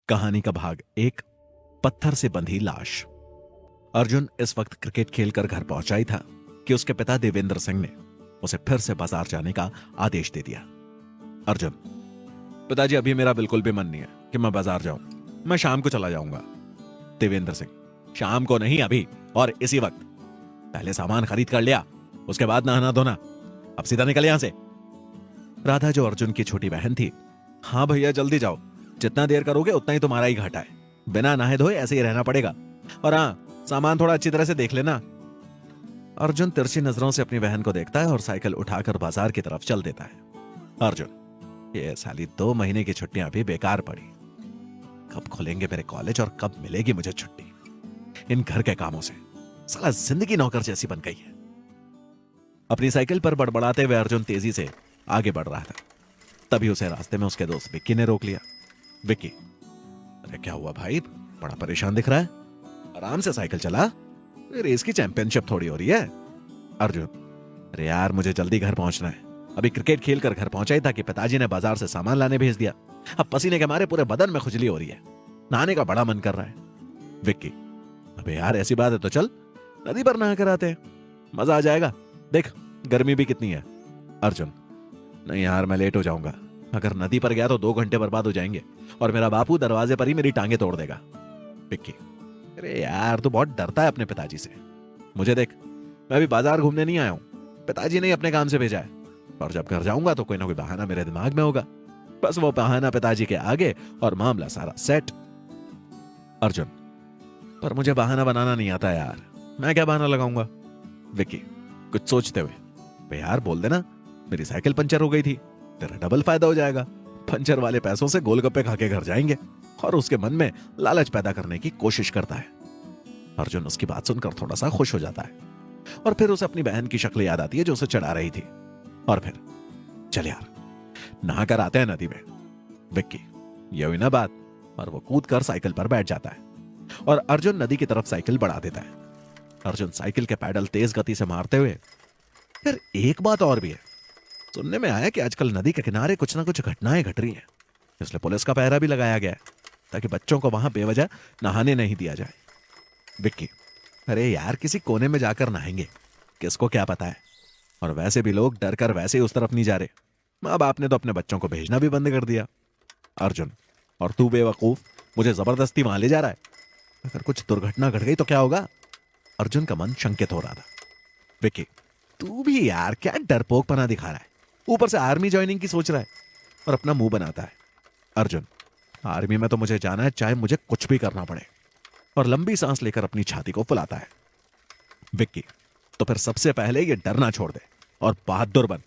कहानी का भाग एक। पत्थर से बंधी लाश। अर्जुन इस वक्त क्रिकेट खेलकर घर पहुंचा ही था कि उसके पिता देवेंद्र सिंह ने उसे फिर से बाजार जाने का आदेश दे दिया। अर्जुन: पिताजी, अभी मेरा बिल्कुल भी मन नहीं है कि मैं बाजार जाऊं। मैं शाम को चला जाऊंगा। देवेंद्र सिंह: शाम को नहीं, अभी और इसी वक्त। पहले सामान खरीद कर लिया, उसके बाद नहाना धोना। अब सीधा निकल यहां से। राधा, जो अर्जुन की छोटी बहन थी: हाँ भैया, जल्दी जाओ। जितना देर करोगे उतना ही तुम्हारा ही घाटा है। बिना नहाए धोए ऐसे ही रहना पड़ेगा। और हाँ, सामान थोड़ा अच्छी तरह से देख लेना। अर्जुन तिरछी नजरों से अपनी बहन को देखता है और साइकिल उठाकर बाजार की तरफ चल देता है। अर्जुन: ये साली 2 महीने की छुट्टियां भी बेकार पड़ी। कब खुलेंगे मेरे कॉलेज और कब मिलेगी मुझे छुट्टी? इन घर के कामों से साला जिंदगी नौकर जैसी बन गई है। अपनी साइकिल पर बड़बड़ाते हुए अर्जुन तेजी से आगे बढ़ रहा था। तभी उसे रास्ते में उसके दोस्त विक्की ने रोक लिया। विक्की: अरे क्या हुआ भाई, बड़ा परेशान दिख रहा है। आराम से साइकिल चला, रेस की चैंपियनशिप थोड़ी हो रही है। अर्जुन: अरे यार, मुझे जल्दी घर पहुंचना है। अभी क्रिकेट खेलकर घर पहुंचा ही था कि पिताजी ने बाजार से सामान लाने भेज दिया। अब पसीने के मारे पूरे बदन में खुजली हो रही है। नहाने का बड़ा मन कर रहा है। विक्की: अबे यार, ऐसी बात है तो चल नदी पर नहा कर आते हैं, मजा आ जाएगा। देख, गर्मी भी कितनी है। अर्जुन: नहीं यार, मैं लेट हो जाऊंगा। अगर नदी पर गया तो 2 घंटे बर्बाद हो जाएंगे और मेरा बापू दरवाजे पर ही मेरी टांगे तोड़ देगा। विक्की: अरे यार, तू बहुत डरता है अपने पिताजी से। मुझे देख, मैं अभी बाजार घूमने नहीं आया हूं। पिताजी ने ही अपने काम से भेजा है। और जब घर जाऊंगा तो कोई ना कोई बहाना मेरे दिमाग में होगा। बस वो बहाना पिताजी के आगे और मामला सारा सेट। अर्जुन: पर मुझे बहाना बनाना नहीं आता यार, मैं क्या बहाना लगाऊंगा? विक्की कुछ सोचते हुए: बे यार, बोल देना मेरी साइकिल पंचर हो गई थी, तेरा डबल फायदा हो जाएगा। पंचर वाले पैसों से गोलगप्पे खा के घर जाएंगे। और उसके मन में लालच पैदा करने की कोशिश करता है। अर्जुन उसकी बात सुनकर थोड़ा सा खुश हो जाता है और फिर उसे अपनी बहन की शक्ल याद आती है जो उसे चढ़ा रही थी। और फिर चल यार, नहाकर आते हैं नदी में। विक्की: ये हुई ना बात। और वो कूद कर साइकिल पर बैठ जाता है और अर्जुन नदी की तरफ साइकिल बढ़ा देता है। अर्जुन साइकिल के पैडल तेज गति से मारते हुए: फिर एक बात और भी है, सुनने में आया कि आजकल नदी के किनारे कुछ ना कुछ घटनाएं घट रही हैं, इसलिए पुलिस का पहरा भी लगाया गया है ताकि बच्चों को वहां बेवजह नहाने नहीं दिया जाए। विक्की: अरे यार, किसी कोने में जाकर नहाएंगे, किसको क्या पता है। और वैसे भी लोग डर कर वैसे ही उस तरफ नहीं जा रहे। माँ बाप ने तो अपने बच्चों को भेजना भी बंद कर दिया। अर्जुन: और तू बेवकूफ मुझे जबरदस्ती वहां ले जा रहा है। अगर कुछ दुर्घटना घट गई तो क्या होगा? अर्जुन का मन शंकित हो रहा था। विक्की: तू भी यार क्या डरपोकपना दिखा रहा है, ऊपर से आर्मी ज्वाइनिंग की सोच रहा है और अपना मुंह बनाता है। अर्जुन: आर्मी में तो मुझे जाना है, चाहे मुझे कुछ भी करना पड़े। और लंबी सांस लेकर अपनी छाती को फुलाता है। विक्की: तो फिर सबसे पहले ये डरना छोड़ दे और बहादुर बन,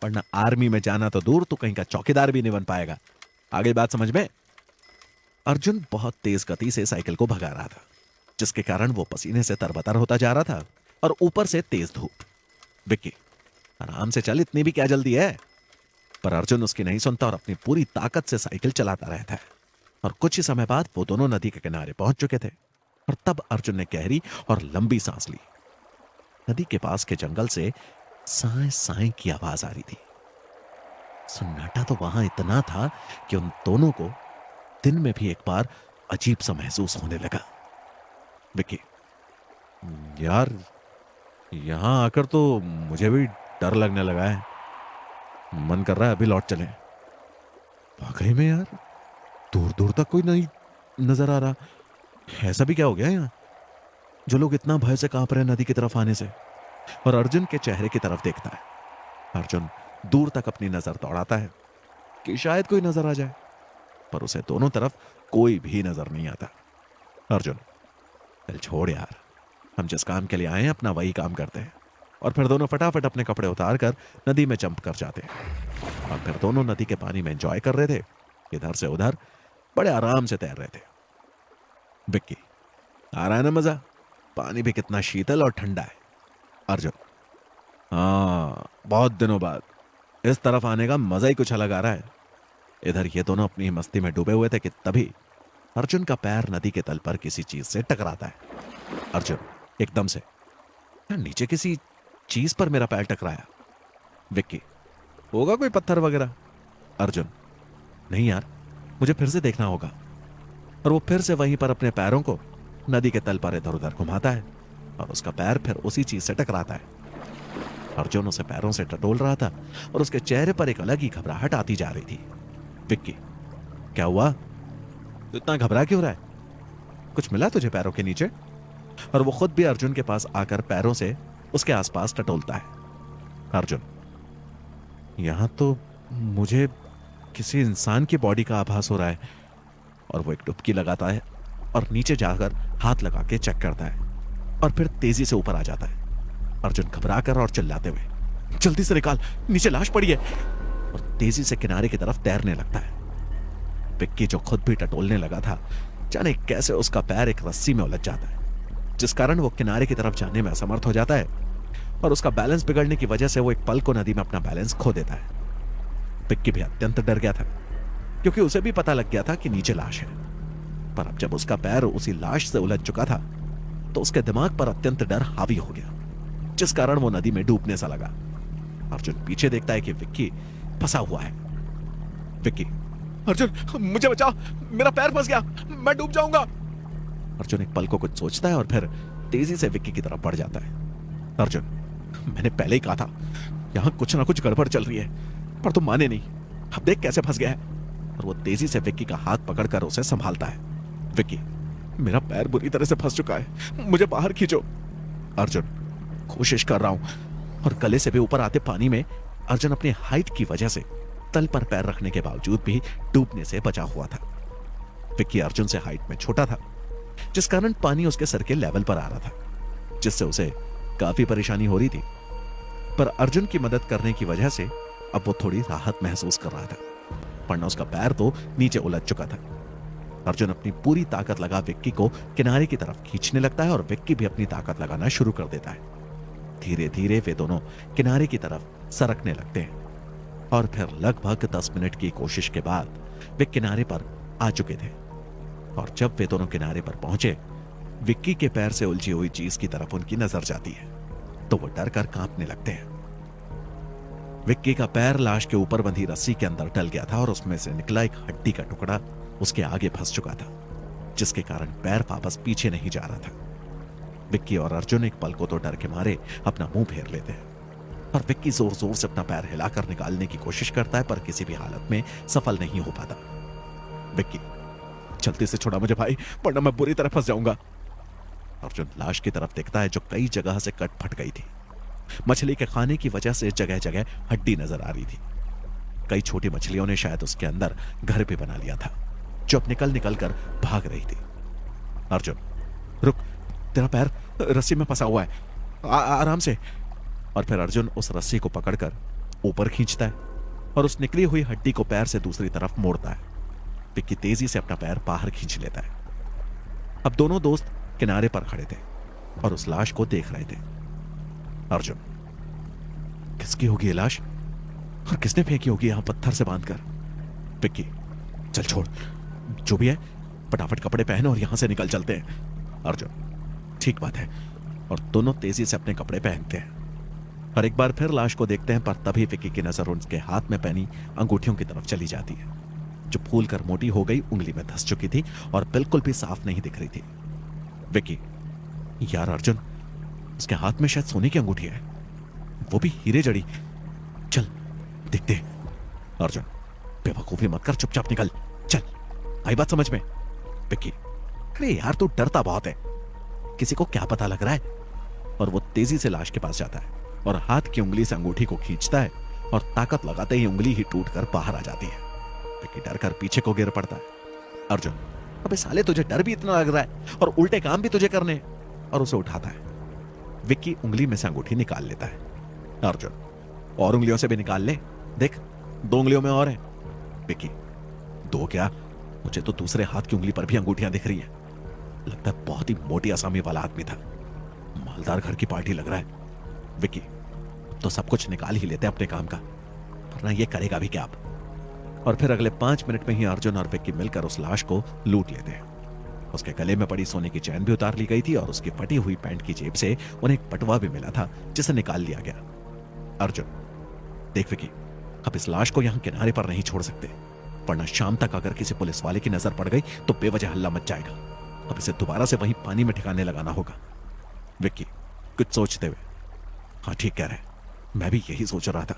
वरना आर्मी में जाना तो दूर, तू कहीं का चौकीदार भी नहीं बन पाएगा। आगे बात समझ में? अर्जुन बहुत तेज गति से साइकिल को भगा रहा था, जिसके कारण वो पसीने से तरबतर होता जा रहा था और ऊपर से तेज धूप। विक्की: आराम से चल, इतनी भी क्या जल्दी है? पर अर्जुन उसकी नहीं सुनता और अपनी पूरी ताकत से साइकिल चलाता रहता है। और कुछ ही समय बाद वो दोनों नदी के किनारे पहुंच चुके थे और तब अर्जुन ने गहरी और लंबी सांस ली। नदी के पास के जंगल से साए साए की आवाज आ रही थी। सन्नाटा तो वहां इतना था कि उन दोनों को दिन में भी एक बार अजीब सा महसूस होने लगा। विक्की: यार, यहां आकर तो मुझे भी डर लगने लगा है। मन कर रहा है अभी लौट चले। वाकई में यार, दूर दूर तक कोई नहीं नजर आ रहा। ऐसा भी क्या हो गया यहाँ, जो लोग इतना भय से कांप रहे हैं नदी की तरफ आने से? और अर्जुन के चेहरे की तरफ देखता है। अर्जुन दूर तक अपनी नजर दौड़ाता है कि शायद कोई नजर आ जाए, पर उसे दोनों तरफ कोई भी नजर नहीं आता। अर्जुन: चल छोड़ यार, हम जिस काम के लिए आए हैं अपना वही काम करते हैं। और फिर दोनों फटाफट अपने कपड़े उतार कर नदी में जंप कर जाते हैं। और फिर दोनों नदी के पानी में एंजॉय कर रहे थे, इधर से उधर बड़े आराम से तैर रहे थे। विक्की: आ रहा है ना मजा? पानी भी कितना शीतल और ठंडा है। अर्जुन: हाँ, बहुत दिनों बाद इस तरफ आने का मजा ही कुछ अलग आ रहा है। इधर ये दोनों अपनी मस्ती में डूबे हुए थे कि तभी अर्जुन का पैर नदी के तल पर किसी चीज से टकराता है। अर्जुन एकदम से: यार, नीचे किसी चीज पर मेरा पैर टकराया। विक्की: होगा कोई पत्थर वगैरह? अर्जुन: नहीं यार, मुझे फिर से देखना होगा। और वो फिर से वहीं पर अपने पैरों को नदी के तल पर इधर उधर घुमाता है और उसका पैर फिर उसी चीज से टकराता है। अर्जुन उसे पैरों से टटोल रहा था और उसके चेहरे पर एक अलग ही घबराहट आती जा रही थी। विक्की, क्या हुआ? तू इतना घबरा क्यों रहा है? कुछ मिला तुझे पैरों के नीचे? और वो खुद भी अर्जुन के पास आकर पैरों से उसके आसपास टटोलता है। अर्जुन, यहां तो मुझे किसी इंसान की बॉडी का आभास हो रहा है। और वो एक डुबकी लगाता है और नीचे जाकर हाथ लगा के चेक करता है और फिर तेजी से ऊपर आ जाता है। अर्जुन घबराकर और चिल्लाते हुए, जल्दी से निकाल, नीचे लाश पड़ी है, और तेजी से किनारे की तरफ तैरने लगता है। विक्की, जो खुद भी टटोलने लगा था, जाने कैसे उसका पैर एक रस्सी में उलझ जाता है, जिस कारण वो किनारे की तरफ जाने में असमर्थ हो जाता है और उसका बैलेंस बिगड़ने की वजह से वो एक पल को नदी में अपना बैलेंस खो देता है। विक्की भी अत्यंत डर गया था, क्योंकि उसे भी पता लग गया था कि नीचे लाश है। पर अब जब उसका पैर उसी लाश से उलझ चुका था तो उसके दिमाग पर अत्यंत डर हावी हो गया, जिस कारण वो नदी में डूबने सा लगा। अर्जुन पीछे देखता है कि विक्की फंसा हुआ है। विक्की, अर्जुन मुझे बचा, मेरा पैर फंस गया, मैं डूब जाऊंगा। अर्जुन एक पल को कुछ सोचता है और फिर तेजी से विक्की की तरफ बढ़ जाता है। अर्जुन, मैंने पहले ही कहा था यहां कुछ ना कुछ गड़बड़ चल रही है, पर तुम माने नहीं। अब देख कैसे फंस गया है। और वो तेजी से विक्की का हाथ पकड़कर उसे संभालता है। विक्की, मेरा पैर बुरी तरह से फंस चुका है, मुझे बाहर खींचो। अर्जुन, कोशिश कर रहा हूं। और गले से भी ऊपर आते पानी में अर्जुन अपनी हाइट की वजह से तल पर पैर रखने के बावजूद भी डूबने से बचा हुआ था। विक्की अर्जुन से हाइट में छोटा था, जिस कारण पानी उसके सर के लेवल पर आ रहा था, जिससे उसे काफी परेशानी हो रही थी। पर अर्जुन की मदद करने की वजह से अब वो थोड़ी राहत महसूस कर रहा था, वरना उसका पैर तो नीचे उलझ चुका था। अर्जुन अपनी पूरी ताकत लगा विक्की को किनारे की तरफ खींचने लगता है और विक्की भी अपनी ताकत लगाना शुरू कर देता है। धीरे धीरे वे दोनों किनारे की तरफ सरकने लगते हैं और फिर लगभग 10 मिनट की कोशिश के बाद वे किनारे पर आ चुके थे। और जब वे दोनों किनारे पर पहुंचे, विक्की के पैर से उलझी हुई चीज की तरफ उनकी नजर जाती है तो वो डर कर कांपने लगते हैं। विक्की का पैर लाश के ऊपर बंधी रस्सी के अंदर डल गया था और उसमें से निकला एक हड्डी का टुकड़ा उसके आगे फंस चुका था, जिसके कारण पैर वापस पीछे नहीं जा रहा था। विक्की और अर्जुन एक पल को तो डर के मारे अपना मुंह फेर लेते हैं और विक्की जोर जोर से अपना पैर हिलाकर निकालने की कोशिश करता है, पर किसी भी हालत में सफल नहीं हो पाता। विक्की, जल्दी से छोड़ा मुझे भाई, वरना मैं बुरी तरह फंस जाऊंगा। अर्जुन लाश की तरफ देखता है, जो कई जगह से कट फट गई थी। मछली के खाने की वजह से जगह जगह हड्डी नजर आ रही थी। कई छोटी मछलियों ने शायद उसके अंदर घर भी बना लिया था, जो अब निकल निकल कर भाग रही थी। अर्जुन, रुक, तेरा पैर रस्सी में फंसा हुआ है, आराम से। और फिर अर्जुन उस रस्सी को पकड़कर ऊपर खींचता है और उस निकली हुई हड्डी को पैर से दूसरी तरफ मोड़ता है। विक्की तेजी से अपना पैर बाहर खींच लेता है। अब दोनों दोस्त किनारे पर खड़े थे और उस लाश को देख रहे थे। अर्जुन, किसकी होगी ये लाश और किसने फेंकी होगी यहां पत्थर से बांधकर? विक्की, चल छोड़, जो भी है फटाफट कपड़े पहन और यहां से निकल चलते हैं। अर्जुन, ठीक बात है। और दोनों तेजी से अपने कपड़े पहनते हैं और एक बार फिर लाश को देखते हैं, पर तभी विक्की की नजर उनके हाथ में पहनी अंगूठियों की तरफ चली जाती है, जो फूल कर मोटी हो गई उंगली में धंस चुकी थी और बिल्कुल भी साफ नहीं दिख रही थी। विक्की, यार अर्जुन, उसके हाथ में शायद सोने की अंगूठी है, वो भी हीरे जड़ी। चल देखते हैं। अर्जुन, बेवकूफी मत कर, चुपचाप निकल, चल, आई बात समझ में? विक्की, अरे यार तू डरता बहुत है, किसी को क्या पता लग रहा है? और वो तेजी से लाश के पास जाता है और हाथ की उंगली से अंगूठी को खींचता है और ताकत लगाते ही उंगली ही टूटकर बाहर आ जाती है। विक्की डर कर पीछे को गिर पड़ता है। अर्जुन, अबे साले, तुझे डर भी इतना लग रहा है और उल्टे काम भी तुझे करने? और उसे उठाता है। विक्की उंगली में से अंगूठी निकाल लेता है। अर्जुन, और उंगलियों से भी निकाल ले, देख 2 उंगलियों में और है। विक्की, 2 क्या, मुझे तो दूसरे हाथ की उंगली पर भी अंगूठियां दिख रही हैं। लगता है बहुत ही मोटी असामी वाला आदमी था, मालदार घर की पार्टी लग रहा है। विक्की, तो सब कुछ निकाल ही लेते अपने काम का, वरना ये करेगा भी क्या आप? और फिर अगले 5 मिनट में ही अर्जुन और विक्की मिलकर उस लाश को लूट लेते हैं। उसके गले में पड़ी सोने की चैन भी उतार ली गई थी और उसकी फटी हुई पैंट की जेब से उन्हें एक पटवा भी मिला था, जिसे निकाल लिया गया। अर्जुन, देख विक्की, अब इस लाश को यहां किनारे पर नहीं छोड़ सकते, वरना शाम तक अगर किसी पुलिस वाले की नजर पड़ गई तो बेवजह हल्ला मच जाएगा। अब इसे दोबारा से वहीं पानी में ठिकाने लगाना होगा। विक्की कुछ सोचते हुए, हाँ ठीक कह रहे, मैं भी यही सोच रहा था,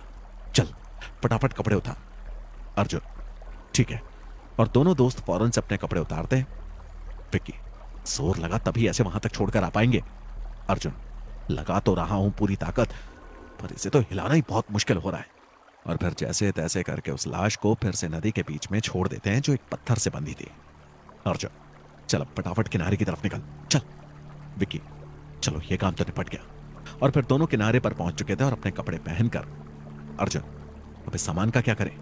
चल फटाफट कपड़े उतार। अर्जुन ठीक है, और दोनों दोस्त फौरन से अपने कपड़े उतारते हैं। विक्की जोर लगा तभी ऐसे वहां तक छोड़कर आ पाएंगे। अर्जुन लगा तो रहा हूं पूरी ताकत, पर इसे तो हिलाना ही बहुत मुश्किल हो रहा है। और फिर जैसे तैसे करके उस लाश को फिर से नदी के बीच में छोड़ देते हैं जो एक पत्थर से बंधी थी। अर्जुन चल अब फटाफट किनारे की तरफ निकल, चल। विक्की चलो ये काम तो निपट गया। और फिर दोनों किनारे पर पहुंच चुके थे और अपने कपड़े पहनकर अर्जुन अब इस सामान का क्या करें?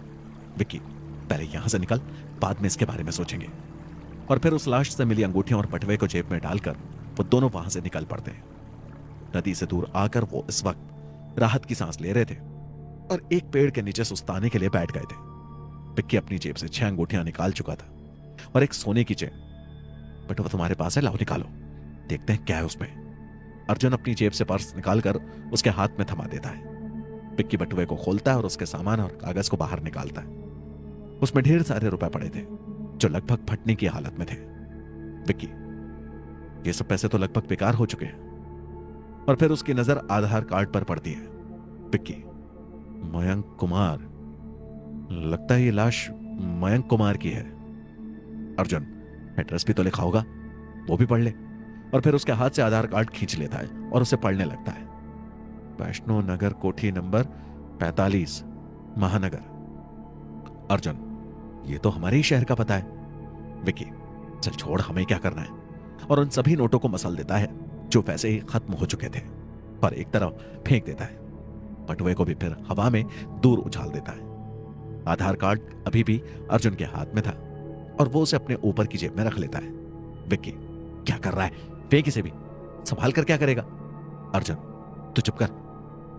विक्की पहले यहां से निकल, बाद में इसके बारे में सोचेंगे। और फिर उस लाश से मिली अंगूठियां और पटवे को जेब में डालकर वो दोनों वहां से निकल पड़ते हैं। नदी से दूर आकर वो इस वक्त राहत की सांस ले रहे थे और एक पेड़ के नीचे सुस्ताने के लिए बैठ गए थे। विक्की अपनी जेब से 6 अंगूठियां निकाल चुका था और एक सोने की चेन। बटुआ तुम्हारे पास है, लाओ निकालो, देखते हैं क्या है उसमें। अर्जुन अपनी जेब से पर्स निकालकर उसके हाथ में थमा देता है। विक्की बटुए को खोलता है और उसके सामान और कागज को बाहर निकालता है। उसमें ढेर सारे रुपए पड़े थे जो लगभग फटने की हालत में थे। विक्की ये सब पैसे तो लगभग बेकार हो चुके हैं। और फिर उसकी नजर आधार कार्ड पर पड़ती है। विक्की मयंक कुमार, लगता है ये लाश मयंक कुमार की है। अर्जुन एड्रेस भी तो लिखा होगा, वो भी पढ़ ले। और फिर उसके हाथ से आधार कार्ड खींच लेता है और उसे पढ़ने लगता है। वैष्णो नगर कोठी नंबर 45 महानगर। अर्जुन ये तो हमारे ही शहर का पता है। विक्की चल छोड़, हमें क्या करना है। और उन सभी नोटों को मसल देता है जो वैसे ही खत्म हो चुके थे पर एक तरफ फेंक देता है। बटुए को भी फिर हवा में दूर उछाल देता है। आधार कार्ड अभी भी अर्जुन के हाथ में था और वो उसे अपने ऊपर की जेब में रख लेता है। विक्की क्या कर रहा है, फेंक इसे भी, संभाल कर क्या करेगा। अर्जुन तू चुप कर,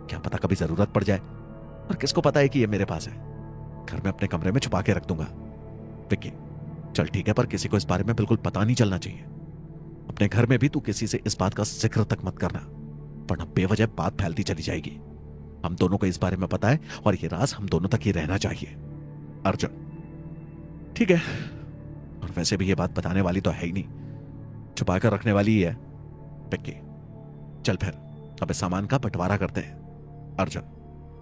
क्या पता कभी जरूरत पड़ जाए, और किसको पता है कि ये मेरे पास है। घर में अपने कमरे में छुपा के रख दूंगा। विक्की चल ठीक है, पर किसी को इस बारे में बिल्कुल पता नहीं चलना चाहिए। अपने घर में भी तू किसी से इस बात का जिक्र तक मत करना, वरना बेवजह बात फैलती चली जाएगी। हम दोनों को इस बारे में पता है और ये राज हम दोनों तक ही रहना चाहिए। अर्जुन ठीक है, और वैसे भी ये बात बताने वाली तो है ही नहीं, छुपा कर रखने वाली ही है। विक्की चल फिर अब इस सामान का बंटवारा करते हैं। अर्जुन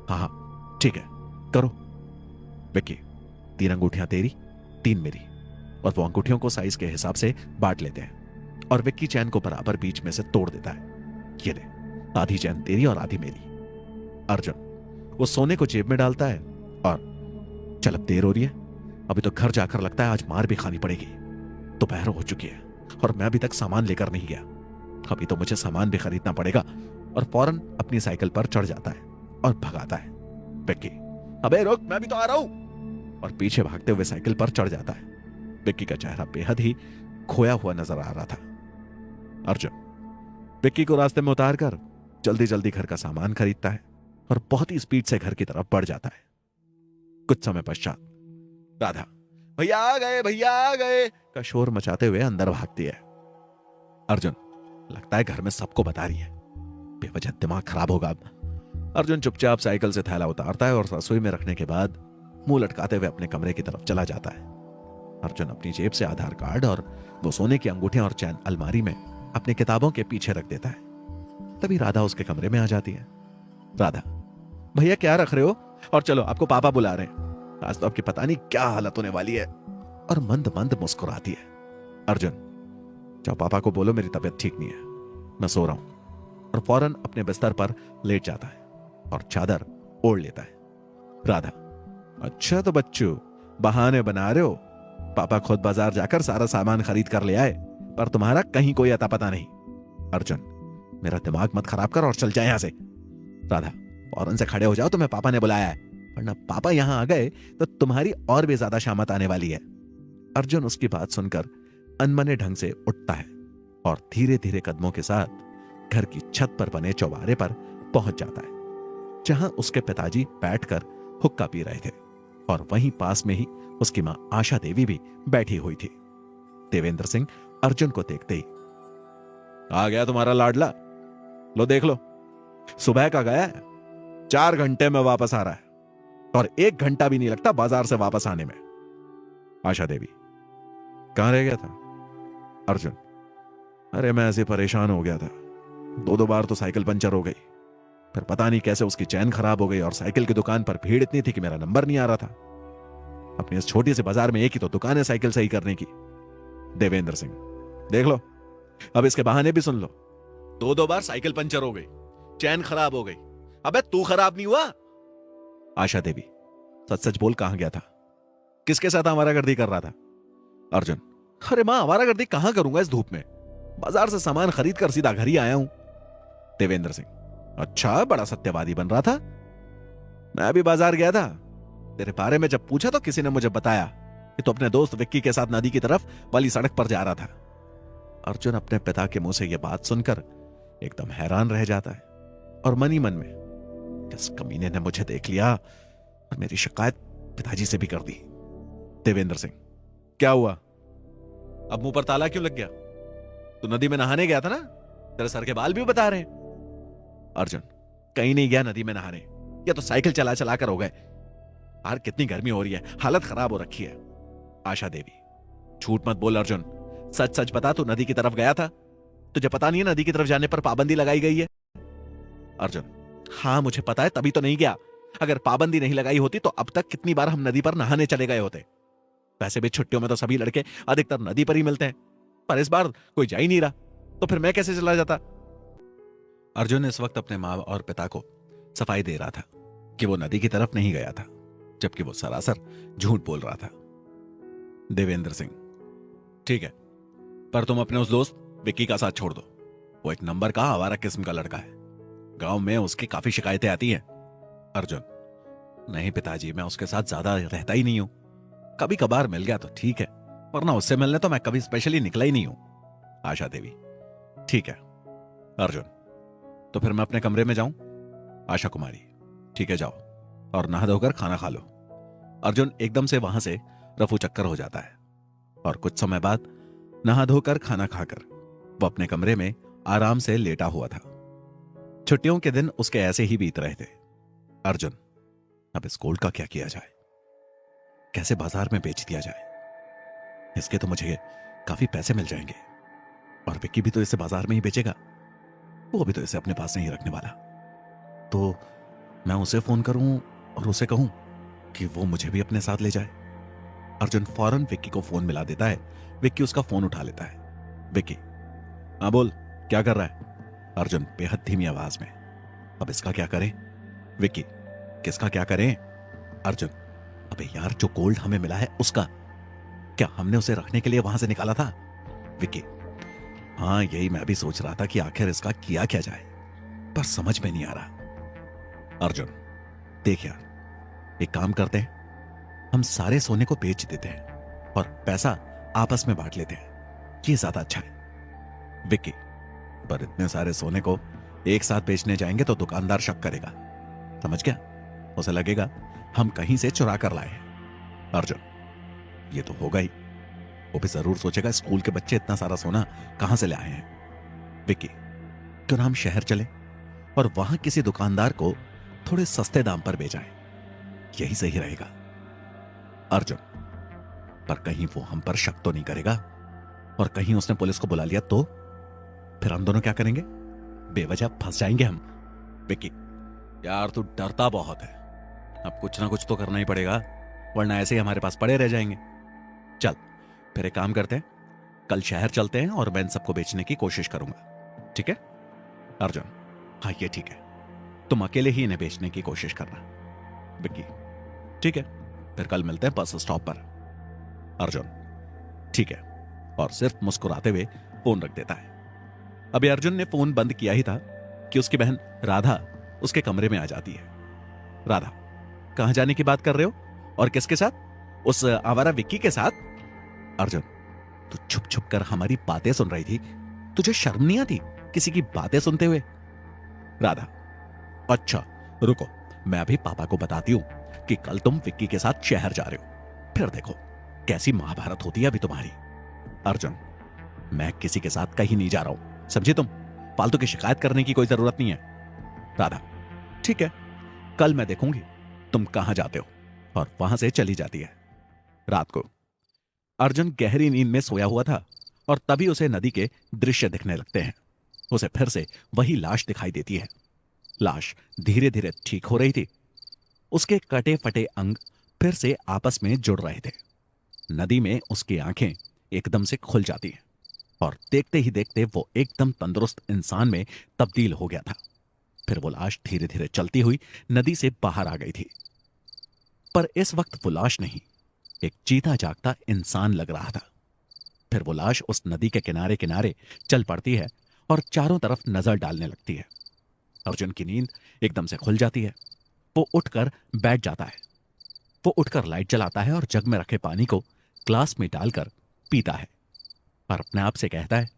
हाँ हाँ ठीक है करो। विक्की 3 अंगूठियां तेरी, 3 मेरी, और वो अंगूठियों को साइज के हिसाब से बांट लेते हैं। और विक्की चैन को बराबर बीच में से तोड़ देता है। ये ले, आधी चैन तेरी और आधी मेरी। अर्जुन वो सोने को जेब में डालता है और चल अब देर हो रही है, अभी तो घर जाकर लगता है आज मार भी खानी पड़ेगी। दोपहर हो चुकी है और मैं अभी तक सामान लेकर नहीं गया, अभी तो मुझे सामान भी खरीदना पड़ेगा। और फौरन अपनी साइकिल पर चढ़ जाता है और भगाता है। विक्की अबे रुक, मैं भी तो आ रहा हूं, और पीछे भागते हुए साइकिल पर चढ़ जाता है। विक्की का चेहरा बेहद ही खोया हुआ नजर आ रहा था। अर्जुन विक्की को रास्ते में उतारकर जल्दी जल्दी घर का सामान खरीदता है और बहुत ही स्पीड से घर की तरफ बढ़ जाता है। कुछ समय पश्चात राधा भैया आ गए, भैया आ गए का शोर मचाते हुए अंदर भागती है। अर्जुन लगता है घर में सबको बता रही है, बेवजह दिमाग खराब होगा अब। अर्जुन चुपचाप साइकिल से थैला उतारता है और रसोई में रखने के बाद मुंह लटकाते हुए अपने कमरे की तरफ चला जाता है। अर्जुन अपनी जेब से आधार कार्ड और वो सोने की अंगूठियां और चैन अलमारी में अपनी किताबों के पीछे रख देता है। तभी राधा उसके कमरे में आ जाती है। राधा भैया क्या रख रहे हो, और चलो आपको पापा बुला रहे हैं, आज तो आपकी पता नहीं क्या हालत होने वाली है, और मंद मंद मुस्कुराती है। अर्जुन जाओ पापा को बोलो मेरी तबीयत ठीक नहीं है, मैं सो रहा हूं, और फौरन अपने बिस्तर पर लेट जाता है और चादर ओढ़ लेता है। राधा अच्छा तो बच्चू बहाने बना रहे हो, पापा खुद बाजार जाकर सारा सामान खरीद कर ले आए, पर तुम्हारा कहीं कोई अता पता नहीं। अर्जुन मेरा दिमाग मत खराब कर और चल जाए यहां से। राधा फौरन से खड़े हो जाओ, तुम्हें पापा ने बुलाया है, वरना पापा यहां आ गए तो तुम्हारी और भी ज्यादा शामत आने वाली है। अर्जुन उसकी बात सुनकर अनमने ढंग से उठता है और धीरे धीरे कदमों के साथ घर की छत पर बने चौबारे पर पहुंच जाता है, जहां उसके पिताजी बैठकर हुक्का पी रहे थे और वहीं पास में ही उसकी मां आशा देवी भी बैठी हुई थी। देवेंद्र सिंह अर्जुन को देखते ही आ गया तुम्हारा लाडला, लो देख लो, सुबह का गया है, 4 घंटे में वापस आ रहा है, और 1 घंटा भी नहीं लगता बाजार से वापस आने में। आशा देवी, कहां रह गया था? अर्जुन, अरे मैं ऐसे परेशान हो गया था, दो दो बार तो साइकिल पंचर हो गई, फिर पता नहीं कैसे उसकी चैन खराब हो गई और साइकिल की दुकान पर भीड़ इतनी थी कि मेरा नंबर नहीं आ रहा था। अपनी इस छोटी सी बाजार में एक ही तो दुकान है साइकिल सही करने की। देवेंद्र सिंह, देख लो, अब इसके बहाने भी सुन लो। दो दो बार साइकिल पंचर हो गई, चैन खराब हो गई, अबे तू खराब नहीं हुआ? आशा देवी, सच सच बोल, कहां गया था? किसके साथ आवारागर्दी कर रहा था? अर्जुन, अरे मां, आवारागर्दी कहां करूंगा इस धूप में, बाजार से सामान खरीद कर सीधा घर ही आया हूं। देवेंद्र सिंह, अच्छा, बड़ा सत्यवादी बन रहा था। मैं भी बाजार गया था, तेरे बारे में जब पूछा तो किसी ने मुझे बताया कि तू अपने दोस्त विक्की के साथ नदी की तरफ वाली सड़क पर जा रहा था। अर्जुन अपने पिता के मुंह से यह बात सुनकर एकदम हैरान रह जाता है और मन ही मन में, किस कमीने ने मुझे देख लिया और मेरी शिकायत पिताजी से भी कर दी। देवेंद्र सिंह, क्या हुआ? अब मुंह पर ताला क्यों लग गया? तू नदी में नहाने गया था ना, तेरे सर के बाल भी बता रहे हैं। अर्जुन, कहीं नहीं गया नदी में नहाने, या तो साइकिल चला चला कर हो गए। यार कितनी गर्मी हो रही है, हालत खराब हो रखी है। आशा देवी, झूठ मत बोल अर्जुन, सच सच बता, तू नदी की तरफ गया था? तुझे पता नहीं है नदी की तरफ जाने पर पाबंदी लगाई गई है? अर्जुन, हां मुझे पता है, तभी तो नहीं गया। अगर पाबंदी नहीं लगाई होती तो अब तक कितनी बार हम नदी पर नहाने चले गए होते। वैसे भी छुट्टियों में तो सभी लड़के अधिकतर नदी पर ही मिलते हैं, पर इस बार कोई जा ही नहीं रहा, तो फिर मैं कैसे चला जाता? अर्जुन इस वक्त अपने मां और पिता को सफाई दे रहा था कि वो नदी की तरफ नहीं गया था, जबकि वो सरासर झूठ बोल रहा था। देवेंद्र सिंह, ठीक है, पर तुम अपने उस दोस्त विक्की का साथ छोड़ दो। वो एक नंबर का आवारा किस्म का लड़का है, गांव में उसकी काफी शिकायतें आती हैं। अर्जुन, नहीं पिताजी, मैं उसके साथ ज्यादा रहता ही नहीं हूं, कभी कभार मिल गया तो ठीक है, वरना उससे मिलने तो मैं कभी स्पेशली निकला ही नहीं हूं। आशा देवी, ठीक है। अर्जुन, तो फिर मैं अपने कमरे में जाऊं? आशा कुमारी, ठीक है, जाओ और नहा धोकर खाना खा लो। अर्जुन एकदम से वहां से रफू चक्कर हो जाता है और कुछ समय बाद नहा धोकर खाना खाकर वो अपने कमरे में आराम से लेटा हुआ था। छुट्टियों के दिन उसके ऐसे ही बीत रहे थे। अर्जुन, अब इस गोल्ड का क्या किया जाए, कैसे बाजार में बेच दिया जाए? इसके तो मुझे काफी पैसे मिल जाएंगे और विक्की भी तो इसे बाजार में ही बेचेगा, वो भी तो इसे अपने पास नहीं रखने वाला। तो मैं उसे फोन करूं और उसे कहूं कि वो मुझे भी अपने साथ ले जाए। अर्जुन फौरन विक्की को फोन मिला देता है। विक्की उसका फोन उठा लेता है। विक्की, हाँ बोल, क्या कर रहा है? अर्जुन बेहद धीमी आवाज में, अब इसका क्या करें? विक्की, किसका क्या करें? अर्जुन, अबे यार, जो गोल्ड हमें मिला है उसका, क्या हमने उसे रखने के लिए वहां से निकाला था? विक्की, हाँ यही मैं भी सोच रहा था कि आखिर इसका किया क्या जाए, पर समझ में नहीं आ रहा। अर्जुन, देख यार, एक काम करते हैं, हम सारे सोने को बेच देते हैं और पैसा आपस में बांट लेते हैं, ये ज्यादा अच्छा है। विक्की, पर इतने सारे सोने को एक साथ बेचने जाएंगे तो दुकानदार शक करेगा, समझ गया? उसे लगेगा हम कहीं से चुरा कर लाए हैं। अर्जुन, ये तो होगा ही, वो भी जरूर सोचेगा स्कूल के बच्चे इतना सारा सोना कहां से ले आए हैं। विक्की, क्यों ना हम शहर चले और वहां किसी दुकानदार को थोड़े सस्ते दाम पर बेचाएं, यही सही रहेगा। अर्जुन, पर कहीं वो हम पर शक तो नहीं करेगा और कहीं उसने पुलिस को बुला लिया तो फिर हम दोनों क्या करेंगे? बेवजह फंस जाएंगे हम। विक्की, यार तू डरता बहुत है, अब कुछ ना कुछ तो करना ही पड़ेगा, वरना ऐसे ही हमारे पास पड़े रह जाएंगे। चल फिर एक काम करते हैं, कल शहर चलते हैं और मैं इन सबको बेचने की कोशिश करूंगा, ठीक है? अर्जुन, हाँ ये ठीक है, तुम अकेले ही इन्हें बेचने की कोशिश करना। विक्की, ठीक है, फिर कल मिलते हैं बस स्टॉप पर। अर्जुन, ठीक है, और सिर्फ मुस्कुराते हुए फोन रख देता है। अभी अर्जुन ने फोन बंद किया ही था कि उसकी बहन राधा उसके कमरे में आ जाती है। राधा, कहां जाने की बात कर रहे हो और किसके साथ? उस आवारा विक्की के साथ? अर्जुन, तू छुप छुप कर हमारी बातें सुन रही थी, तुझे शर्म नहीं आती किसी की बातें सुनते हुए? राधा, अच्छा रुको, मैं अभी पापा को बताती हूं कि कल तुम विक्की के साथ शहर जा रहे हो, फिर देखो कैसी महाभारत होती है अभी तुम्हारी। अर्जुन, मैं किसी के साथ कहीं नहीं जा रहा हूं, समझी तुम? फालतू की शिकायत करने की कोई जरूरत नहीं है। राधा, ठीक है, कल मैं देखूंगी तुम कहां जाते हो, और वहां से चली जाती है। रात को अर्जुन गहरी नींद में सोया हुआ था और तभी उसे नदी के दृश्य दिखने लगते हैं। उसे फिर से वही लाश दिखाई देती है। लाश धीरे धीरे ठीक हो रही थी। उसके कटे फटे अंग फिर से आपस में जुड़ रहे थे। नदी में उसकी आंखें एकदम से खुल जाती हैं और देखते ही देखते वो एकदम तंदुरुस्त इंसान में तब्दील हो गया था। फिर वो लाश धीरे धीरे चलती हुई नदी से बाहर आ गई थी। पर इस वक्त वो लाश नहीं, एक जीता जागता इंसान लग रहा था। फिर वो लाश उस नदी के किनारे किनारे चल पड़ती है और चारों तरफ नजर डालने लगती है। अर्जुन की नींद एकदम से खुल जाती है। वो उठकर बैठ जाता है। वो उठकर लाइट जलाता है और जग में रखे पानी को ग्लास में डालकर पीता है और अपने आप से कहता है,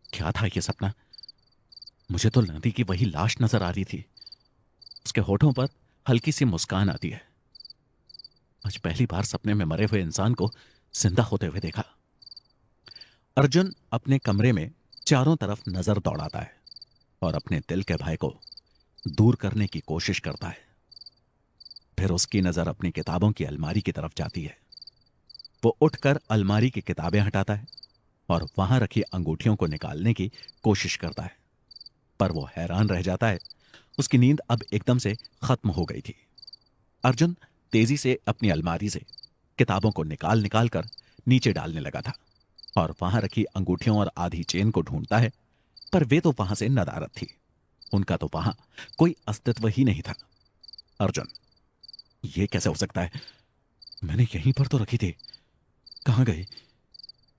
क्या था ये सपना? मुझे तो नदी की वही लाश नजर आ रही थी। उसके होठों पर हल्की सी मुस्कान आती है। आज पहली बार सपने में मरे हुए इंसान को जिंदा होते हुए देखा। अर्जुन अपने कमरे में चारों तरफ नजर दौड़ाता है और अपने दिल के भय को दूर करने की कोशिश करता है। फिर उसकी नजर अपनी किताबों की अलमारी की तरफ जाती है। वो उठकर अलमारी की किताबें हटाता है और वहां रखी अंगूठियों को निकालने की कोशिश करता है, पर वो हैरान रह जाता है। उसकी नींद अब एकदम से खत्म हो गई थी। अर्जुन तेजी से अपनी अलमारी से किताबों को निकाल निकाल कर नीचे डालने लगा था और वहां रखी अंगूठियों और आधी चेन को ढूंढता है, पर वे तो वहां से नदारद थी। उनका तो वहां कोई अस्तित्व ही नहीं था। अर्जुन, ये कैसे हो सकता है? मैंने यहीं पर तो रखी थी, कहां गई?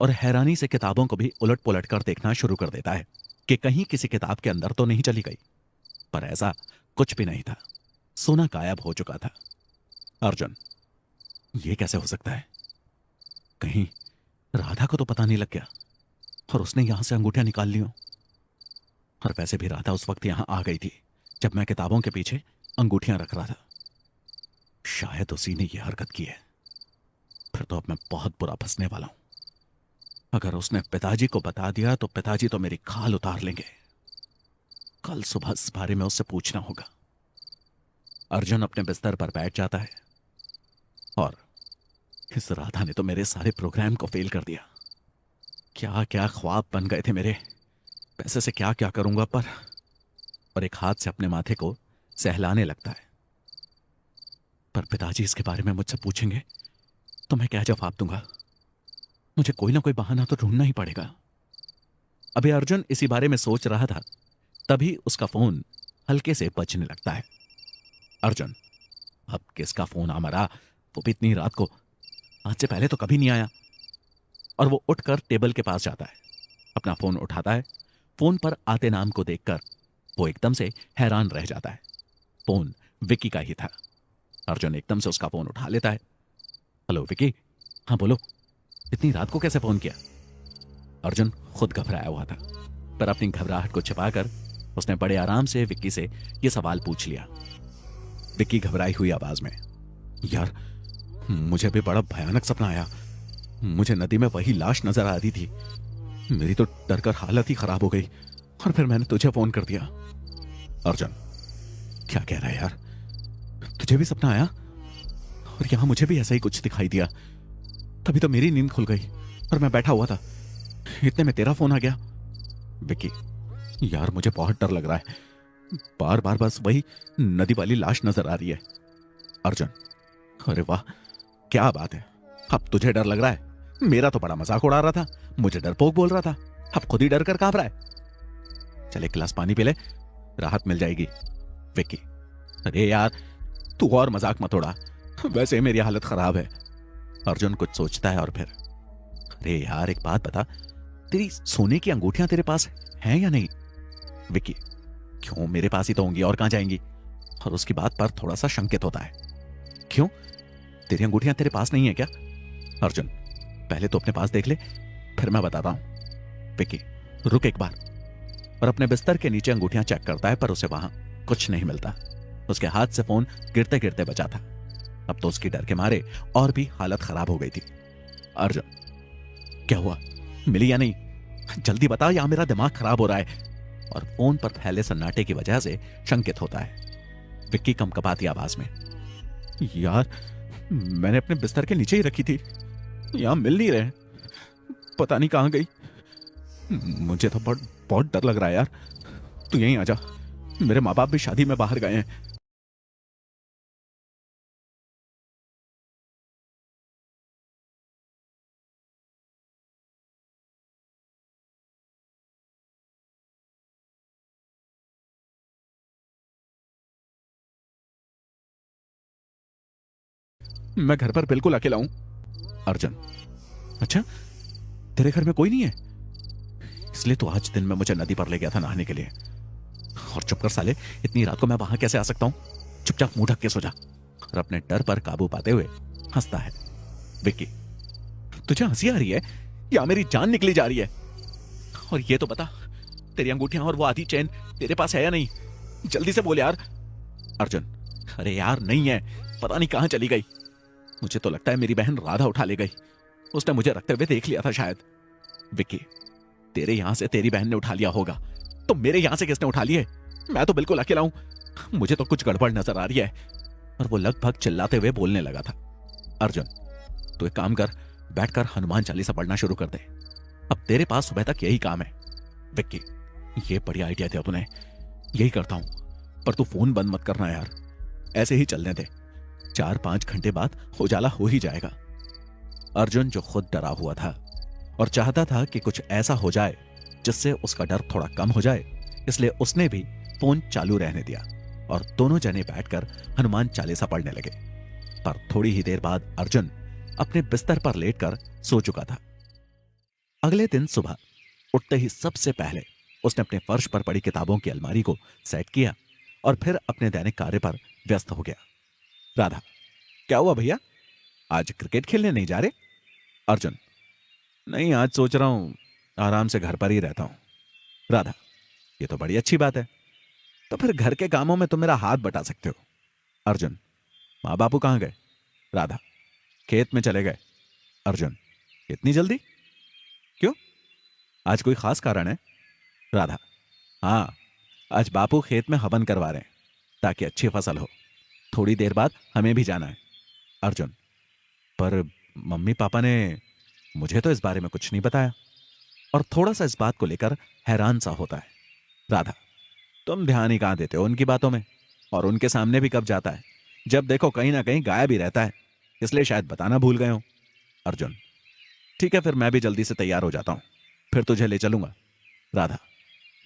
और हैरानी से किताबों को भी उलट पुलट कर देखना शुरू कर देता है कि कहीं किसी किताब के अंदर तो नहीं चली गई। पर ऐसा कुछ भी नहीं था। सोना गायब हो चुका था। अर्जुन, ये कैसे हो सकता है? कहीं राधा को तो पता नहीं लग गया और उसने यहां से अंगूठियां निकाल ली हो। और वैसे भी राधा उस वक्त यहां आ गई थी जब मैं किताबों के पीछे अंगूठियां रख रहा था। शायद उसी ने यह हरकत की है। फिर तो अब मैं बहुत बुरा फंसने वाला हूं। अगर उसने पिताजी को बता दिया तो पिताजी तो मेरी खाल उतार लेंगे। कल सुबह इस बारे में उससे पूछना होगा। अर्जुन अपने बिस्तर पर बैठ जाता है और इस राधा ने तो मेरे सारे प्रोग्राम को फेल कर दिया। क्या क्या ख्वाब बन गए थे मेरे। पैसे से क्या क्या करूंगा। पर एक हाथ से अपने माथे को सहलाने लगता है। पर पिताजी इसके बारे में मुझसे पूछेंगे तो मैं क्या जवाब दूंगा? मुझे कोई ना कोई बहाना तो ढूंढना ही पड़ेगा। अभी अर्जुन इसी बारे में सोच रहा था, तभी उसका फोन हल्के से बजने लगता है। अर्जुन, अब किसका फोन आ मरा? वो भी इतनी रात को। आज से पहले तो कभी नहीं आया। और वो उठकर टेबल के पास जाता है, अपना फोन उठाता है। फोन पर आते नाम को देखकर वो एकदम से हैरान रह जाता है। फोन विक्की का ही था। अर्जुन एकदम से उसका फोन उठा लेता है। हेलो विक्की। हाँ बोलो। इतनी रात को कैसे फोन किया? अर्जुन खुद घबराया हुआ था, पर अपनी घबराहट को छिपाकर उसने बड़े आराम से विक्की से यह सवाल पूछ लिया। विक्की घबराई हुई आवाज में, यार मुझे भी बड़ा भयानक सपना आया। मुझे नदी में वही लाश नजर आ रही थी। मेरी तो डरकर हालत ही खराब हो गई और फिर मैंने तुझे फोन कर दिया। अर्जुन, क्या कह रहा है यार? तुझे भी सपना आया? और यहां मुझे भी ऐसा ही कुछ दिखाई दिया। तभी तो मेरी नींद खुल गई और मैं बैठा हुआ था, इतने में तेरा फोन आ गया। विक्की, यार मुझे बहुत डर लग रहा है। बार बार बस वही नदी वाली लाश नजर आ रही है। अर्जुन, अरे वाह, क्या बात है। अब तुझे डर लग रहा है? मेरा तो बड़ा मजाक उड़ा रहा था, मुझे डरपोक बोल रहा था। अब खुद ही डर कर कांप रहा है। चल एक गिलास पानी पी ले, राहत मिल जाएगी। विक्की, अरे यार तू और मजाक मत उड़ा, वैसे मेरी हालत खराब है। अर्जुन कुछ सोचता है और फिर, अरे यार एक बात बता, तेरी सोने की अंगूठियां तेरे पास हैं या नहीं? विक्की, क्यों, मेरे पास ही तो होंगी, और कहां जाएंगी? और उसकी बात पर थोड़ा सा शंकित होता है। क्यों, तेरी अंगूठियां तेरे पास नहीं है क्या? अर्जुन, पहले तो अपने पास देख ले, फिर मैं बताता हूं। विक्की, रुक एक बार। और अपने बिस्तर के नीचे अंगूठियां चेक करता है, पर उसे वहां कुछ नहीं मिलता। उसके हाथ से फोन गिरते गिरते बचा था। अब तो उसकी डर के मारे और भी हालत खराब हो गई थी। अर्जुन, क्या हुआ, मिली या नहीं? जल्दी बता, या मेरा दिमाग खराब हो रहा है। और फोन पर फैले सन्नाटे की वजह से शंकित होता है। विक्की कंपकपाती आवाज में, यार मैंने अपने बिस्तर के नीचे ही रखी थी, यहां मिल नहीं रहे, पता नहीं कहां गई। मुझे तो बहुत बहुत डर लग रहा है यार। तू यहीं आ जा, मेरे माँ बाप भी शादी में बाहर गए हैं। मैं घर पर बिल्कुल अकेला हूं। अर्जुन, अच्छा, तेरे घर में कोई नहीं है? इसलिए तो आज दिन में मुझे नदी पर ले गया था नहाने के लिए। और चुप कर साले, इतनी रात को मैं वहां कैसे आ सकता हूं? चुपचाप मुंह ढक के सो जा। और अपने डर पर काबू पाते हुए हंसता है। विक्की, तुझे हंसी आ रही है या मेरी जान निकली जा रही है? और ये तो बता, तेरी अंगूठियां और वो आधी चेन तेरे पास है या नहीं? जल्दी से बोल यार। अर्जुन, अरे यार नहीं है, पता नहीं कहां चली गई। मुझे तो लगता है मेरी बहन राधा उठा ले गई। उसने मुझे रखते हुए देख लिया था शायद। विक्की, तेरे यहां से तेरी बहन ने उठा लिया होगा, तो मेरे यहां से किसने उठा लिए? मैं तो बिल्कुल अकेला हूं। मुझे तो कुछ गड़बड़ नजर आ रही है। और वो लगभग चिल्लाते हुए बोलने लगा था। अर्जुन, तो एक काम कर, बैठकर हनुमान चालीसा पढ़ना शुरू कर दे। अब तेरे पास सुबह तक यही काम है। विक्की, ये बढ़िया आइडिया दिया तूने, यही करता हूं। पर तू फोन बंद मत करना यार, ऐसे ही चलने दे। 4-5 घंटे बाद उजाला हो ही जाएगा। अर्जुन, जो खुद डरा हुआ था और चाहता था कि कुछ ऐसा हो जाए जिससे उसका डर थोड़ा कम हो जाए, इसलिए उसने भी फोन चालू रहने दिया और दोनों जने बैठकर हनुमान चालीसा पढ़ने लगे। पर थोड़ी ही देर बाद अर्जुन अपने बिस्तर पर लेटकर सो चुका था। अगले दिन सुबह उठते ही सबसे पहले उसने अपने फर्श पर पड़ी किताबों की अलमारी को सेट किया और फिर अपने दैनिक कार्य पर व्यस्त हो गया। राधा, क्या हुआ भैया, आज क्रिकेट खेलने नहीं जा रहे? अर्जुन, नहीं, आज सोच रहा हूं आराम से घर पर ही रहता हूं। राधा, ये तो बड़ी अच्छी बात है, तो फिर घर के कामों में तुम मेरा हाथ बटा सकते हो। अर्जुन, माँ बापू कहां गए? राधा, खेत में चले गए। अर्जुन, इतनी जल्दी? क्यों, आज कोई खास कारण है? राधा, हाँ, आज बापू खेत में हवन करवा रहे हैं ताकि अच्छी फसल हो। थोड़ी देर बाद हमें भी जाना है। अर्जुन, पर मम्मी पापा ने मुझे तो इस बारे में कुछ नहीं बताया, और थोड़ा सा इस बात को लेकर हैरान सा होता है। राधा, तुम ध्यान ही कहां देते हो उनकी बातों में, और उनके सामने भी कब जाता है, जब देखो कहीं ना कहीं गायब ही रहता है, इसलिए शायद बताना भूल गए हो। अर्जुन, ठीक है, फिर मैं भी जल्दी से तैयार हो जाता हूं, फिर तुझे ले चलूंगा। राधा,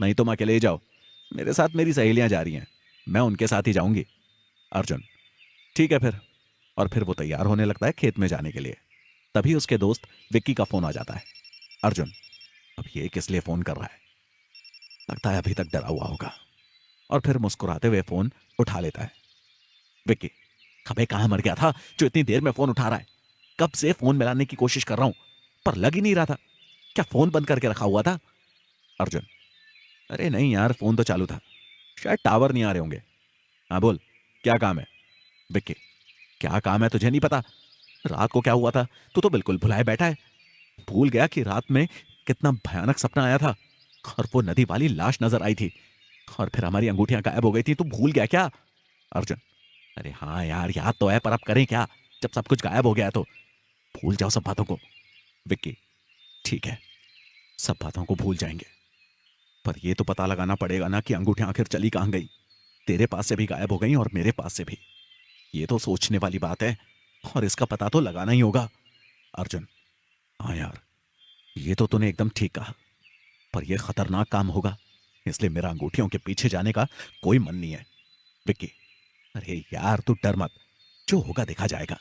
नहीं, तुम अकेले ही जाओ, मेरे साथ मेरी सहेलियां जा रही हैं, मैं उनके साथ ही जाऊंगी। अर्जुन, ठीक है फिर। और फिर वो तैयार होने लगता है खेत में जाने के लिए। तभी उसके दोस्त विक्की का फोन आ जाता है। अर्जुन, अब ये किस लिए फोन कर रहा है? लगता है अभी तक डरा हुआ होगा। और फिर मुस्कुराते हुए फोन उठा लेता है। विक्की, अबे कहां मर गया था जो इतनी देर में फोन उठा रहा है? कब से फोन मिलाने की कोशिश कर रहा हूं, पर लग ही नहीं रहा था। क्या फोन बंद करके रखा हुआ था? अर्जुन, अरे नहीं यार, फोन तो चालू था, शायद टावर नहीं आ रहे होंगे। हाँ बोल, क्या काम है? विक्की, क्या काम है तुझे नहीं पता? रात को क्या हुआ था तू तो बिल्कुल भुलाए बैठा है। भूल गया कि रात में कितना भयानक सपना आया था, और वो नदी वाली लाश नजर आई थी, और फिर हमारी अंगूठियां गायब हो गई थी। तू भूल गया क्या? अर्जुन, अरे हाँ यार, याद तो है, पर अब करें क्या जब सब कुछ गायब हो गया है? तो भूल जाओ सब बातों को। विक्की, ठीक है, सब बातों को भूल जाएंगे, पर यह तो पता लगाना पड़ेगा ना कि अंगूठियां आखिर चली कहां गई। तेरे पास से भी गायब हो गई और मेरे पास से भी। ये तो सोचने वाली बात है, और इसका पता तो लगाना ही होगा। अर्जुन, हाँ यार, ये तो तूने एकदम ठीक कहा, पर यह खतरनाक काम होगा, इसलिए मेरा अंगूठियों के पीछे जाने का कोई मन नहीं है। विक्की, अरे यार तू डर मत, जो होगा देखा जाएगा,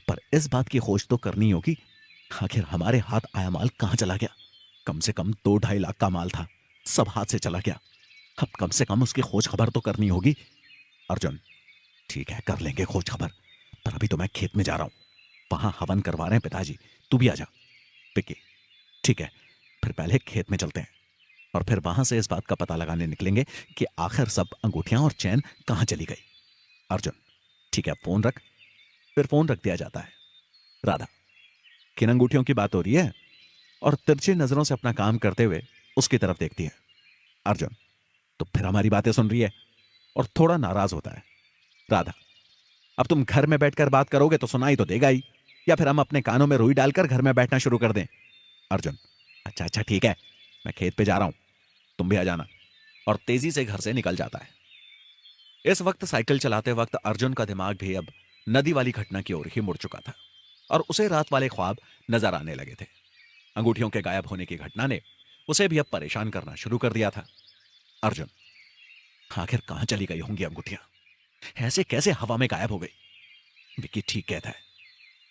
पर इस बात की खोज तो करनी होगी, आखिर हमारे हाथ आया माल कहां चला गया। कम से कम 2-2.5 लाख का माल था, सब हाथ से चला गया। अब कम से कम उसकी खोज खबर तो करनी होगी। अर्जुन, ठीक है, कर लेंगे खोज खबर, पर अभी तो मैं खेत में जा रहा हूं, वहां हवन करवा रहे हैं पिताजी, तू भी आ जा। विक्की, ठीक है, फिर पहले खेत में चलते हैं, और फिर वहां से इस बात का पता लगाने निकलेंगे कि आखिर सब अंगूठियां और चैन कहां चली गई। अर्जुन, ठीक है, फोन रख। फिर फोन रख दिया जाता है। राधा, किन अंगूठियों की बात हो रही है? और तिरछी नजरों से अपना काम करते हुए उसकी तरफ देखती है। अर्जुन, तो फिर हमारी बातें सुन रही है, और थोड़ा नाराज होता है। राधा, अब तुम घर में बैठकर बात करोगे तो सुनाई तो देगा ही। या फिर हम अपने कानों में रुई डालकर घर में बैठना शुरू कर दें? अर्जुन, अच्छा अच्छा ठीक है, मैं खेत पे जा रहा हूं, तुम भी आ जाना। और तेजी से घर से निकल जाता है। इस वक्त साइकिल चलाते वक्त अर्जुन का दिमाग भी अब नदी वाली घटना की ओर ही मुड़ चुका था और उसे रात वाले ख्वाब नजर आने लगे थे। अंगूठियों के गायब होने की घटना ने उसे भी अब परेशान करना शुरू कर दिया था। अर्जुन, आखिर कहां चली गई होंगी अंगूठियां? ऐसे कैसे हवा में गायब हो गई? विक्की ठीक कहता है,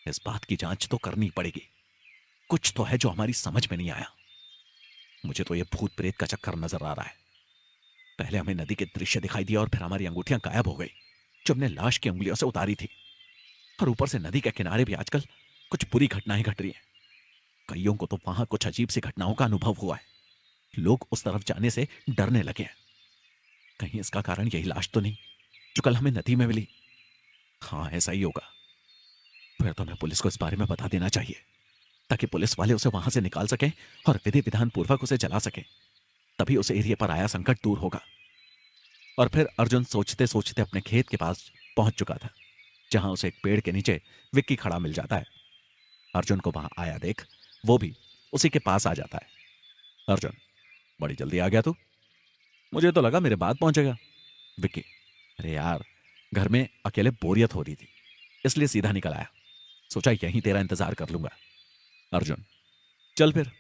इस बात की जांच तो करनी पड़ेगी। कुछ तो है जो हमारी समझ में नहीं आया। मुझे तो यह भूत प्रेत का चक्कर नजर आ रहा है। पहले हमें नदी के दृश्य दिखाई दिया और फिर हमारी अंगूठियां गायब हो गई जो हमने लाश की उंगलियों से उतारी थी। और ऊपर से नदी के किनारे भी आजकल कुछ बुरी घटनाएं घट रही हैं। कईयों को तो वहां कुछ अजीब सी घटनाओं का अनुभव हुआ है। लोग उस तरफ जाने से डरने लगे हैं। कहीं इसका कारण यही लाश तो नहीं जो कल हमें नदी में मिली? हाँ, ऐसा ही होगा। फिर तो हमें पुलिस को इस बारे में बता देना चाहिए ताकि पुलिस वाले उसे वहां से निकाल सकें और विधि विधान पूर्वक उसे जला सकें। तभी उस एरिया पर आया संकट दूर होगा। और फिर अर्जुन सोचते सोचते अपने खेत के पास पहुंच चुका था जहां उसे एक पेड़ के नीचे विक्की खड़ा मिल जाता है। अर्जुन को वहां आया देख वो भी उसी के पास आ जाता है। अर्जुन, बड़ी जल्दी आ गया तू, मुझे तो लगा मेरे बाद पहुंचेगा। विक्की, अरे यार, घर में अकेले बोरियत हो रही थी इसलिए सीधा निकल आया, सोचा यहीं तेरा इंतजार कर लूंगा। अर्जुन, चल फिर।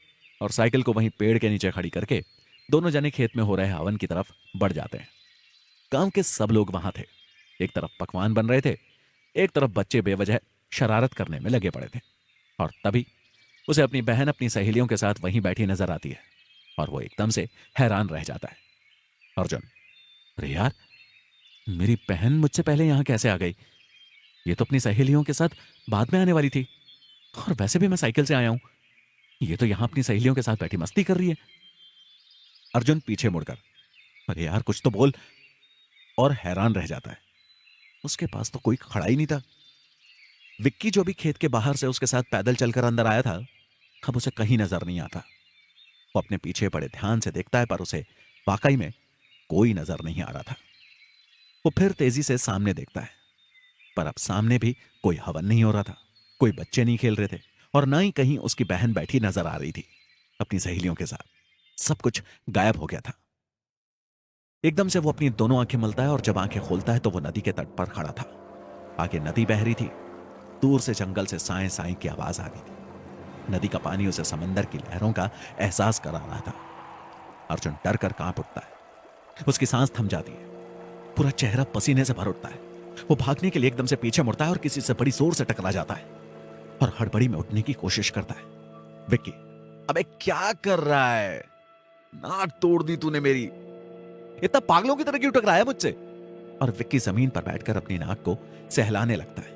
और साइकिल को वहीं पेड़ के नीचे खड़ी करके दोनों जने खेत में हो रहे हवन की तरफ बढ़ जाते हैं। गांव के सब लोग वहां थे। एक तरफ पकवान बन रहे थे, एक तरफ बच्चे बेवजह शरारत करने में लगे पड़े थे। और तभी उसे अपनी बहन अपनी सहेलियों के साथ वहीं बैठी नजर आती है और वो एकदम से हैरान रह जाता है। अर्जुन, अरे यार, मेरी बहन मुझसे पहले यहां कैसे आ गई? ये तो अपनी सहेलियों के साथ बाद में आने वाली थी। और वैसे भी मैं साइकिल से आया हूं, ये तो यहां अपनी सहेलियों के साथ बैठी मस्ती कर रही है। अर्जुन पीछे मुड़कर, अरे यार कुछ तो बोल, और हैरान रह जाता है। उसके पास तो कोई खड़ा ही नहीं था। विक्की जो भी खेत के बाहर से उसके साथ पैदल चलकर अंदर आया था, अब उसे कहीं नजर नहीं आता। वो अपने पीछे बड़े ध्यान से देखता है पर उसे वाकई में कोई नजर नहीं आ रहा था। वो फिर तेजी से सामने देखता है पर अब सामने भी कोई हवन नहीं हो रहा था, कोई बच्चे नहीं खेल रहे थे और ना ही कहीं उसकी बहन बैठी नजर आ रही थी अपनी सहेलियों के साथ। सब कुछ गायब हो गया था। एकदम से वो अपनी दोनों आंखें मलता है और जब आंखें खोलता है तो वो नदी के तट पर खड़ा था। आगे नदी बह रही थी, दूर से जंगल से साएं साएं की आवाज आ रही थी। नदी का पानी उसे समंदर की लहरों का एहसास करा रहा था। अर्जुन डर कर कांप उठता है, उसकी सांस थम जाती है, पूरा चेहरा पसीने से भर उठता है। वो भागने के लिए एकदम से पीछे मुड़ता है और किसी से बड़ी जोर से टकरा जाता है और हड़बड़ी में उठने की कोशिश करता है। विक्की, अबे क्या कर रहा है? नाक तोड़ दी तूने मेरी, इतना पागलों की तरह क्यों टकराया है मुझसे? और विक्की जमीन पर बैठकर अपनी नाक को सहलाने लगता है।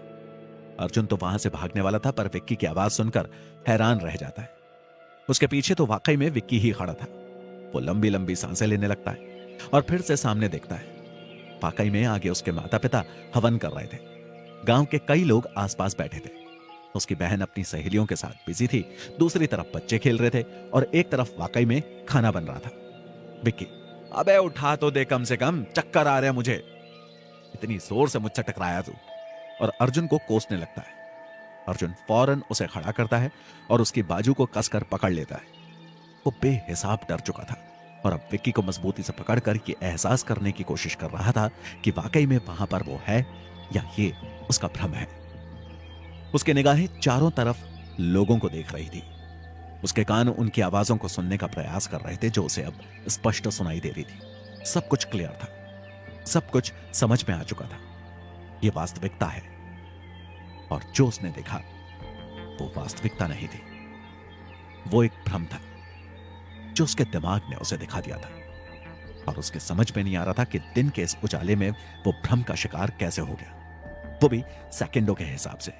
अर्जुन तो वहां से भागने वाला था पर विक्की की आवाज सुनकर हैरान रह जाता है। उसके पीछे तो वाकई में विक्की ही खड़ा था। वो लंबी लंबी सांसें लेने लगता है और फिर से सामने देखता है। वाकई में आगे उसके माता पिता हवन कर रहे थे। गांव के कई लोग आसपास बैठे थे। उसकी बहन अपनी सहेलियों के साथ बिजी थी, दूसरी तरफ बच्चे खेल रहे थे और एक तरफ वाकई में खाना बन रहा था। विक्की, अबे उठा तो दे, कम से कम चक्कर आ रहे हैं मुझे, इतनी जोर से मुझसे टकराया तू। और अर्जुन को कोसने लगता है। अर्जुन फौरन उसे खड़ा करता है और उसकी बाजू को कसकर पकड़ लेता है। वो बेहिसाब डर चुका था और अब विक्की को मजबूती से पकड़कर ये एहसास करने की कोशिश कर रहा था कि वाकई में वहां पर वो है या ये उसका भ्रम है। उसकी निगाहें चारों तरफ लोगों को देख रही थी। उसके कान उनकी आवाजों को सुनने का प्रयास कर रहे थे जो उसे अब स्पष्ट सुनाई दे रही थी। सब कुछ क्लियर था, सब कुछ समझ में आ चुका था। यह वास्तविकता है और जो उसने देखा वो वास्तविकता नहीं थी, वो एक भ्रम था जो उसके दिमाग ने उसे दिखा दिया था। और उसके समझ में नहीं आ रहा था कि दिन के इस उजाले में वो भ्रम का शिकार कैसे हो गया, वो भी सेकंडों के हिसाब से।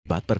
बात पर